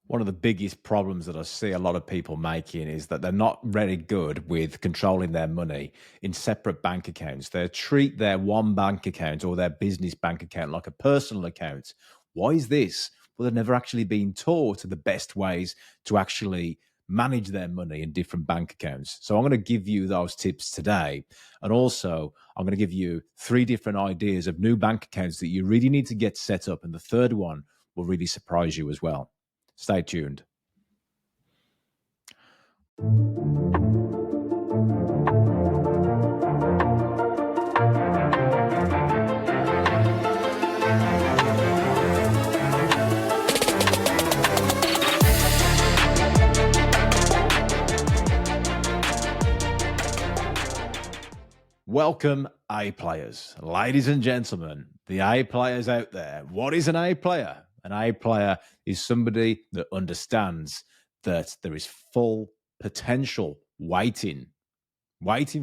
One of the biggest problems that I see a lot of people making is that they're not very good with controlling their money in separate bank accounts. They treat their one bank account or their business bank account like a personal account. Why is this? Well, they've never actually been taught the best ways to actually manage their money in different bank accounts. So I'm going to give you those tips today. And also, I'm going to give you 3 different ideas of new bank accounts that you really need to get set up. And the third one will really surprise you as well. Stay tuned. Welcome, A players. Ladies and gentlemen, the A players out there. What is an A player? An A player is somebody that understands that there is full potential waiting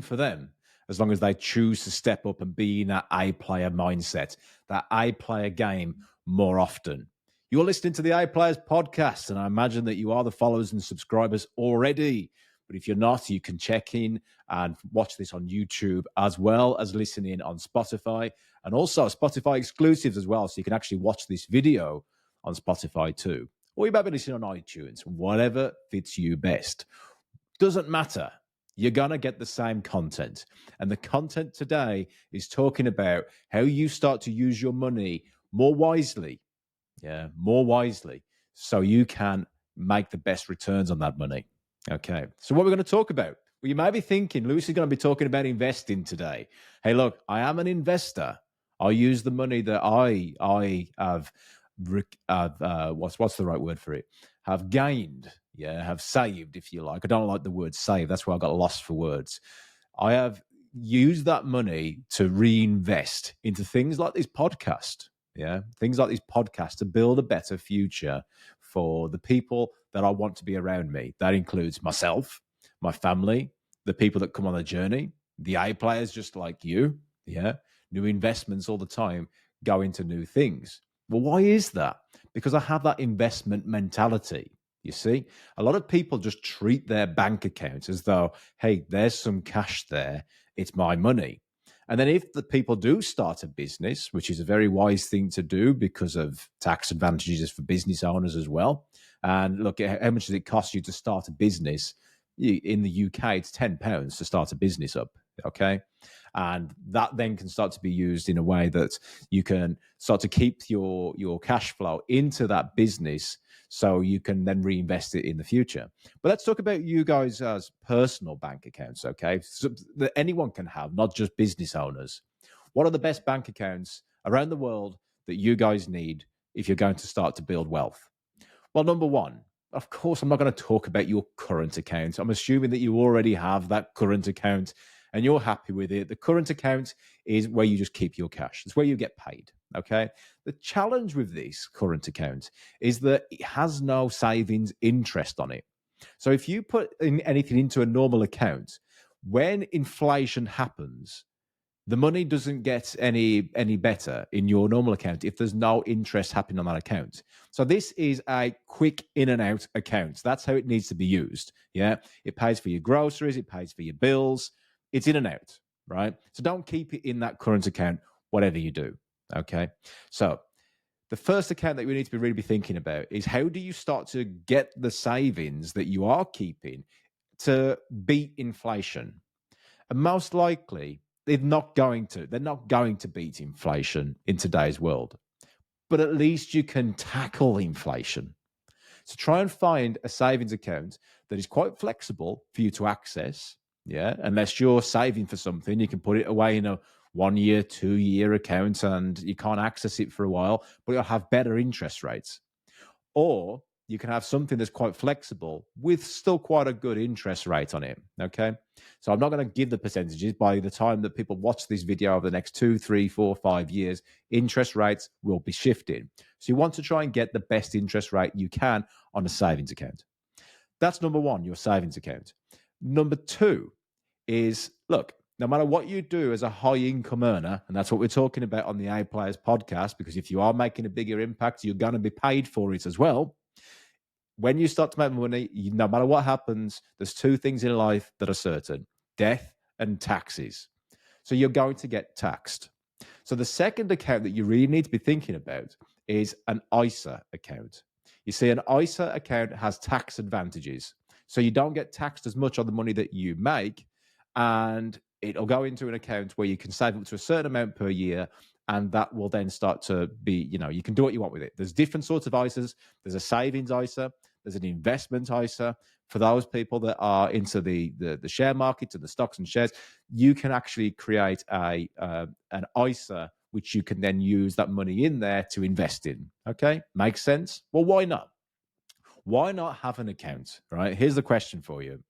for them as long as they choose to step up and be in that A player mindset, that A player game more often. You're listening to the A Players podcast, and I imagine that you are the followers and subscribers already. But if you're not, you can check in and watch this on YouTube as well as listening on Spotify, and also Spotify exclusives as well. So you can actually watch this video on Spotify too. Or you might be listening on iTunes, whatever fits you best. Doesn't matter. You're going to get the same content. And the content today is talking about how you start to use your money more wisely. Yeah, more wisely. So you can make the best returns on that money. Okay. So what we're going to talk about? Well, you may be thinking, Lewis is going to be talking about investing today. Hey, look, I am an investor. I use the money that I have what's the right word for it? Have gained, have saved, if you like. I don't like the word save. That's why I got lost for words. I have used that money to reinvest into things like this podcast. Yeah, things like this podcast to build a better future for the people that I want to be around me. That includes myself, my family, the people that come on the journey, the A players just like you. Yeah, new investments all the time go into new things. Well, why is that? Because I have that investment mentality. You see, a lot of people just treat their bank accounts as though, hey, there's some cash there. It's my money. And then if the people do start a business, which is a very wise thing to do because of tax advantages for business owners as well. And look, how much does it cost you to start a business? In the UK, it's £10 to start a business up. Okay. And that then can start to be used in a way that you can start to keep your cash flow into that business so you can then reinvest it in the future. But let's talk about you guys as personal bank accounts, okay? So that anyone can have, not just business owners. What are the best bank accounts around the world that you guys need if you're going to start to build wealth? Well, number one, of course, I'm not going to talk about your current account. I'm assuming that you already have that current account and you're happy with it. The current account is where you just keep your cash. It's where you get paid. Okay. The challenge with this current account is that it has no savings interest on it. So if you put anything into a normal account, when inflation happens, the money doesn't get any better in your normal account if there's no interest happening on that account. So this is a quick in and out account. That's how it needs to be used. Yeah. It pays for your groceries. It pays for your bills. It's in and out, right? So don't keep it in that current account, whatever you do. Okay. So the first account that we need to really be thinking about is how do you start to get the savings that you are keeping to beat inflation? And most likely, they're not going to beat inflation in today's world. But at least you can tackle inflation. So try and find a savings account that is quite flexible for you to access. Yeah. Unless you're saving for something, you can put it away in a 1 year, 2 year account and you can't access it for a while, but you'll have better interest rates. Or you can have something that's quite flexible with still quite a good interest rate on it. Okay. So I'm not going to give the percentages. By the time that people watch this video over the next 2, 3, 4, 5 years, interest rates will be shifting. So you want to try and get the best interest rate you can on a savings account. That's number one, your savings account. Number two is, look, no matter what you do as a high income earner, and that's what we're talking about on the A Players podcast, because if you are making a bigger impact, you're going to be paid for it as well. when you start to make money, no matter what happens, there's two things in life that are certain: death and taxes. So you're going to get taxed. So the second account that you really need to be thinking about is an ISA account. You see, an ISA account has tax advantages. So you don't get taxed as much on the money that you make, and it'll go into an account where you can save up to a certain amount per year, and that will then start to be, you can do what you want with it. There's different sorts of ISAs. There's a savings ISA, there's an investment ISA. For those people that are into the share market and the stocks and shares, you can actually create an ISA which you can then use that money in there to invest in. Okay, makes sense? Well, why not? Why not have an account, right? Here's the question for you.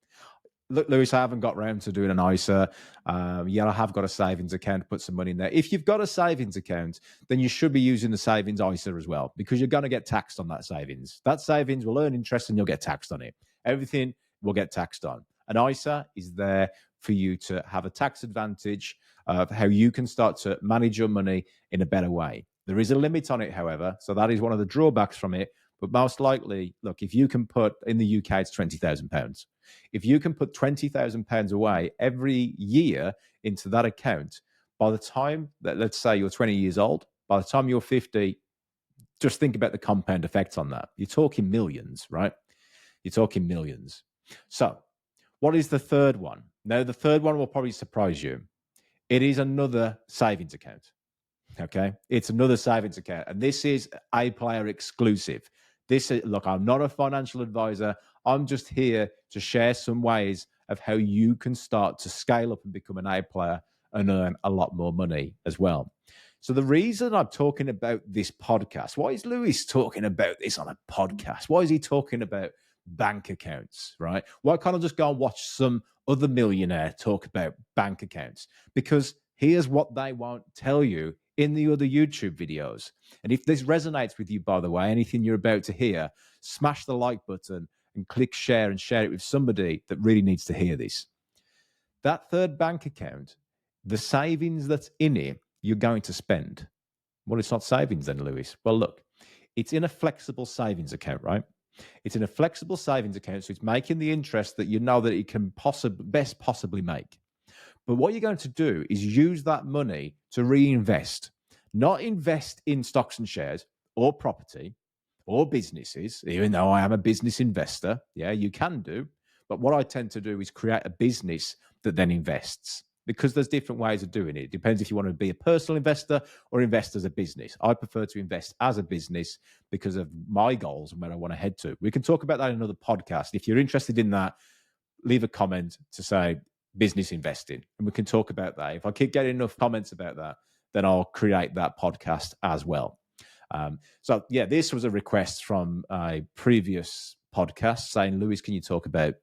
Look, Lewis, I haven't got around to doing an ISA. I have got a savings account to put some money in there. If you've got a savings account, then you should be using the savings ISA as well, because you're going to get taxed on that savings. That savings will earn interest and you'll get taxed on it. Everything will get taxed on. An ISA is there for you to have a tax advantage of how you can start to manage your money in a better way. There is a limit on it, however, so that is one of the drawbacks from it. But most likely, look, if you can put, in the UK, it's £20,000. If you can put £20,000 away every year into that account, by the time that, let's say you're 20 years old, by the time you're 50, just think about the compound effect on that. You're talking millions, right? You're talking millions. So what is the third one? Now, the third one will probably surprise you. It is another savings account. Okay, it's another savings account, and this is a player exclusive. Look, I'm not a financial advisor. I'm just here to share some ways of how you can start to scale up and become an A player and earn a lot more money as well. So the reason I'm talking about this podcast, why is Lewis talking about this on a podcast? Why is he talking about bank accounts, right? Why can't I just go and watch some other millionaire talk about bank accounts? Because here's what they won't tell you in the other YouTube videos. And if this resonates with you, by the way, anything you're about to hear, smash the like button and click share and share it with somebody that really needs to hear this. That third bank account, the savings that's in it, you're going to spend. Well, it's not savings then, Lewis. Well, look, it's in a flexible savings account, right? It's in a flexible savings account, so it's making the interest that you know that it can best possibly make. But what you're going to do is use that money to reinvest, not invest in stocks and shares or property or businesses, even though I am a business investor. Yeah, you can do. But what I tend to do is create a business that then invests, because there's different ways of doing it. It depends if you want to be a personal investor or invest as a business. I prefer to invest as a business because of my goals and where I want to head to. We can talk about that in another podcast. If you're interested in that, leave a comment to say business investing, and we can talk about that. If I keep getting enough comments about that, then I'll create that podcast as well. This was a request from a previous podcast saying, Lewis, can you talk about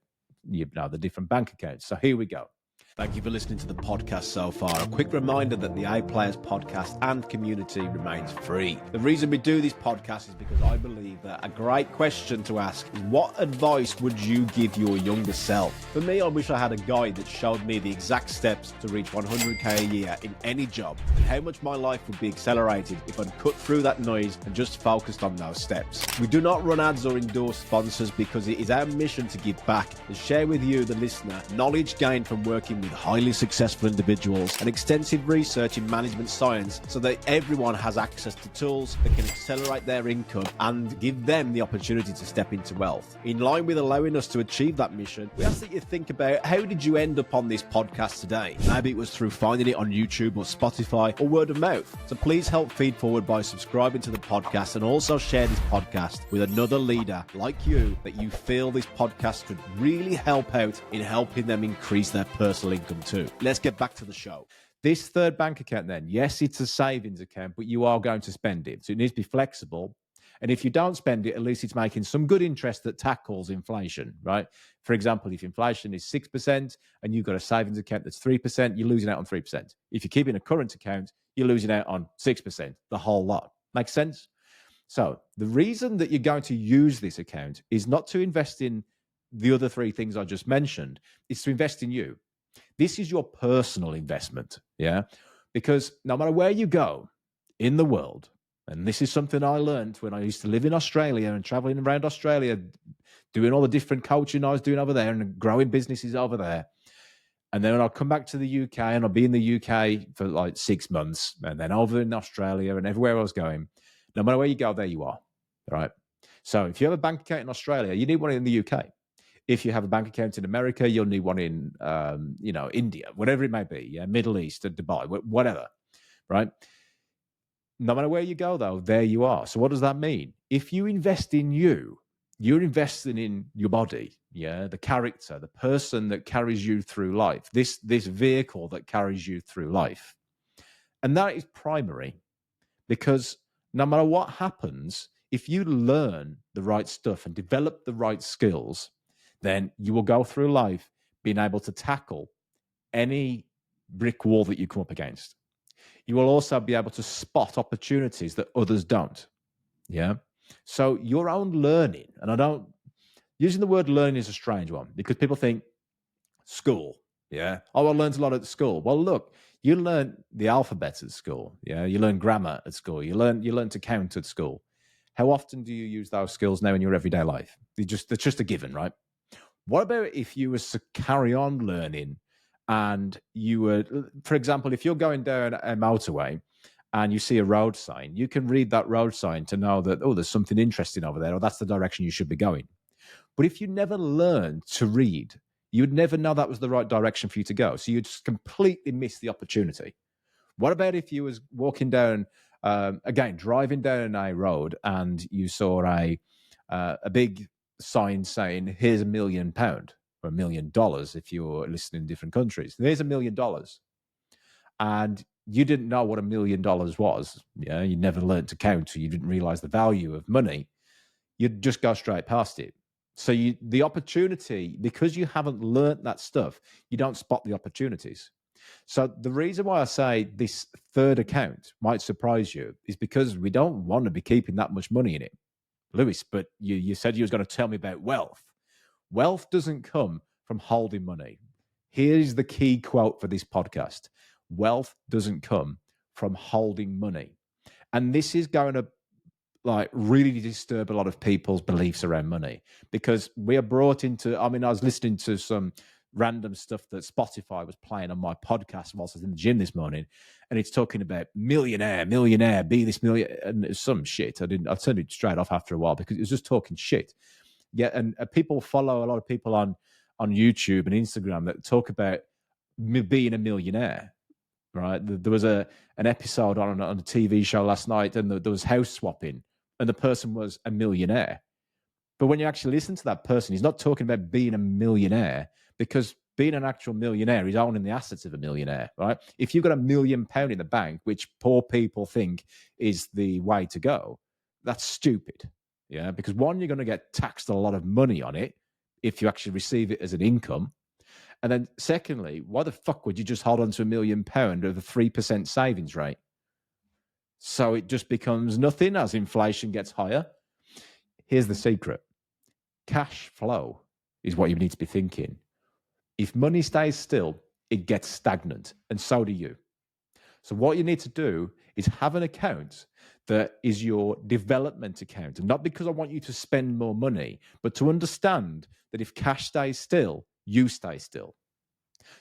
the different bank accounts? So here we go. Thank you for listening to the podcast so far. A quick reminder that the A Players podcast and community remains free. The reason we do this podcast is because I believe that a great question to ask is, what advice would you give your younger self? For me, I wish I had a guide that showed me the exact steps to reach 100k a year in any job, and how much my life would be accelerated if I'd cut through that noise and just focused on those steps. We do not run ads or endorse sponsors, because it is our mission to give back and share with you, the listener, knowledge gained from working with highly successful individuals and extensive research in management science, so that everyone has access to tools that can accelerate their income and give them the opportunity to step into wealth. In line with allowing us to achieve that mission, we ask that you think about, how did you end up on this podcast today? Maybe it was through finding it on YouTube or Spotify or word of mouth. So please help feed forward by subscribing to the podcast, and also share this podcast with another leader like you that you feel this podcast could really help out in helping them increase their personal income too. Let's get back to the show. This third bank account then, yes, it's a savings account, but you are going to spend it. So it needs to be flexible. And if you don't spend it, at least it's making some good interest that tackles inflation, right? For example, if inflation is 6% and you've got a savings account that's 3%, you're losing out on 3%. If you're keeping a current account, you're losing out on 6%, the whole lot. Makes sense? So the reason that you're going to use this account is not to invest in the other three things I just mentioned. It's to invest in you. This is your personal investment, yeah? Because no matter where you go in the world, and this is something I learned when I used to live in Australia and traveling around Australia doing all the different coaching I was doing over there and growing businesses over there. And then I'll come back to the UK and I'll be in the UK for like 6 months, and then over in Australia and everywhere I was going. No matter where you go, there you are. Right. So if you have a bank account in Australia, you need one in the UK. If you have a bank account in America, you'll need one in, India, whatever it may be. Yeah, Middle East, Dubai, whatever. Right. No matter where you go, though, there you are. So what does that mean? If you invest in you, you're investing in your body, yeah, the character, the person that carries you through life, this vehicle that carries you through life. And that is primary, because no matter what happens, if you learn the right stuff and develop the right skills, then you will go through life being able to tackle any brick wall that you come up against. You will also be able to spot opportunities that others don't. Yeah. So your own learning, and I don't, using the word learning is a strange one because people think school. Yeah. Oh, I learned a lot at school. Well, look, you learn the alphabet at school. Yeah. You learn grammar at school. You learn to count at school. How often do you use those skills now in your everyday life? It's just a given, right? What about if you were to carry on learning and you were, for example, if you're going down a motorway and you see a road sign, you can read that road sign to know that, oh, there's something interesting over there, or that's the direction you should be going. But if you never learned to read, you'd never know that was the right direction for you to go. So you'd just completely miss the opportunity. What about if you was walking down, again, driving down a road and you saw a big sign saying, here's £1 million or $1 million if you're listening in different countries. There's $1 million. And you didn't know what $1 million was. Yeah, you never learned to count, or you didn't realize the value of money. You'd just go straight past it. So the opportunity, because you haven't learned that stuff, you don't spot the opportunities. So the reason why I say this third account might surprise you is because we don't want to be keeping that much money in it. Lewis, but you said you was going to tell me about wealth. Wealth doesn't come from holding money. Here's the key quote for this podcast. Wealth doesn't come from holding money. And this is going to really disturb a lot of people's beliefs around money, because we are brought into, I was listening to some random stuff that Spotify was playing on my podcast whilst I was in the gym this morning, and it's talking about millionaire, be this millionaire, and it's some shit. I turned it straight off after a while because it was just talking shit. Yeah, and people follow a lot of people on YouTube and Instagram that talk about being a millionaire. Right, there was an episode on a TV show last night, and there was house swapping, and the person was a millionaire. But when you actually listen to that person, he's not talking about being a millionaire, because being an actual millionaire is owning the assets of a millionaire, right? If you've got £1 million in the bank, which poor people think is the way to go, that's stupid. Yeah, because one, you're going to get taxed a lot of money on it if you actually receive it as an income. And then secondly, why the fuck would you just hold on to £1 million of a 3% savings rate? So it just becomes nothing as inflation gets higher. Here's the secret. Cash flow is what you need to be thinking. If money stays still, it gets stagnant, and so do you. So what you need to do is have an account that is your development account. And not because I want you to spend more money, but to understand that if cash stays still, you stay still.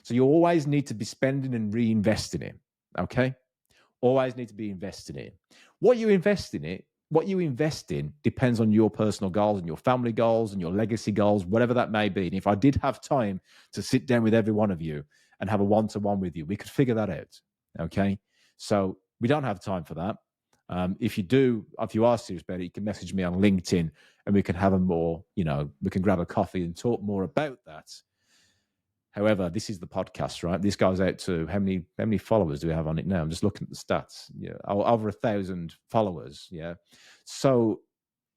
So you always need to be spending and reinvesting it. Okay? Always need to be investing in. What you invest in depends on your personal goals and your family goals and your legacy goals, whatever that may be. And if I did have time to sit down with every one of you and have a one-to-one with you, we could figure that out. Okay? So we don't have time for that. If you are serious about it, you can message me on LinkedIn and we can have we can grab a coffee and talk more about that. However, this is the podcast, right? This goes out to how many followers do we have on it now? I'm just looking at the stats. Yeah, over 1,000 followers. Yeah. So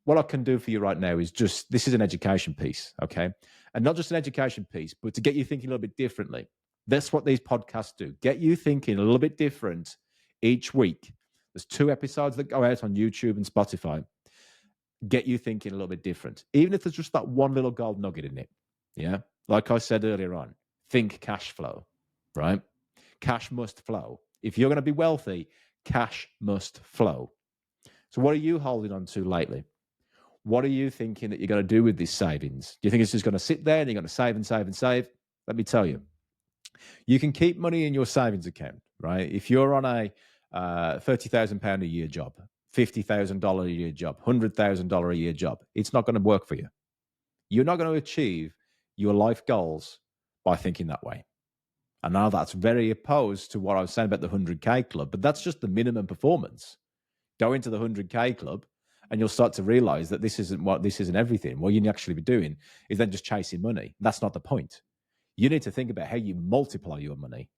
what I can do for you right now is this is an education piece, okay? And not just an education piece, but to get you thinking a little bit differently. That's what these podcasts do. Get you thinking a little bit different each week. There's 2 episodes that go out on YouTube and Spotify. Get you thinking a little bit different, even if there's just that one little gold nugget in it. Yeah. Like I said earlier on, think cash flow, right? Cash must flow. If you're going to be wealthy, cash must flow. So what are you holding on to lately? What are you thinking that you're going to do with this savings? Do you think it's just going to sit there and you're going to save and save and save? Let me tell you, you can keep money in your savings account, right? If you're on a £30,000 a year job, $50,000 a year job, $100,000 a year job, it's not going to work for you. You're not going to achieve your life goals by thinking that way. And now that's very opposed to what I was saying about the 100K club, but that's just the minimum performance. Go into the 100K club and you'll start to realize that this isn't everything. What you need to actually be doing is then just chasing money. That's not the point. You need to think about how you multiply your money.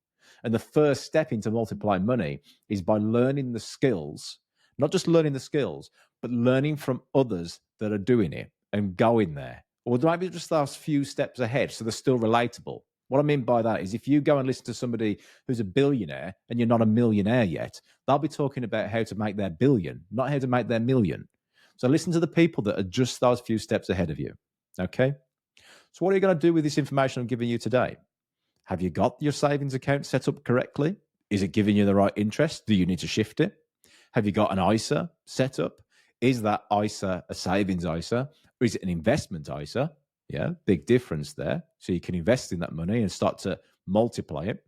And the first step into multiplying money is by learning the skills, not just learning the skills, but learning from others that are doing it and going there. Or maybe just those few steps ahead so they're still relatable. What I mean by that is if you go and listen to somebody who's a billionaire and you're not a millionaire yet, they'll be talking about how to make their billion, not how to make their million. So listen to the people that are just those few steps ahead of you. Okay? So what are you going to do with this information I'm giving you today? Have you got your savings account set up correctly? Is it giving you the right interest? Do you need to shift it? Have you got an ISA set up? Is that ISA a savings ISA or is it an investment ISA? Yeah, big difference there. So you can invest in that money and start to multiply it.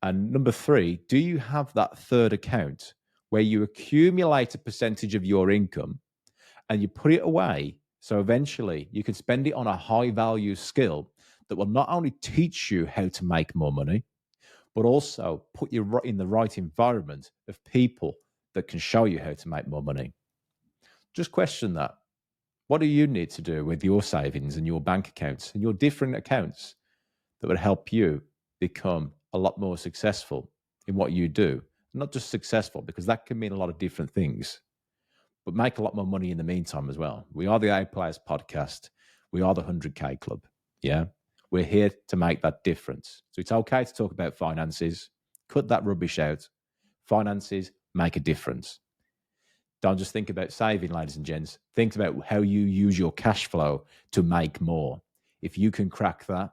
And number 3, do you have that third account where you accumulate a percentage of your income and you put it away so eventually you can spend it on a high value skill that will not only teach you how to make more money, but also put you in the right environment of people that can show you how to make more money? Just question that. What do you need to do with your savings and your bank accounts and your different accounts that would help you become a lot more successful in what you do? Not just successful, because that can mean a lot of different things, but make a lot more money in the meantime as well. We are the A Players podcast. We are the 100K club. Yeah. We're here to make that difference. So it's okay to talk about finances. Cut that rubbish out. Finances make a difference. Don't just think about saving, ladies and gents. Think about how you use your cash flow to make more. If you can crack that,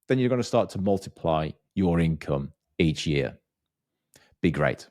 then you're going to start to multiply your income each year. Be great.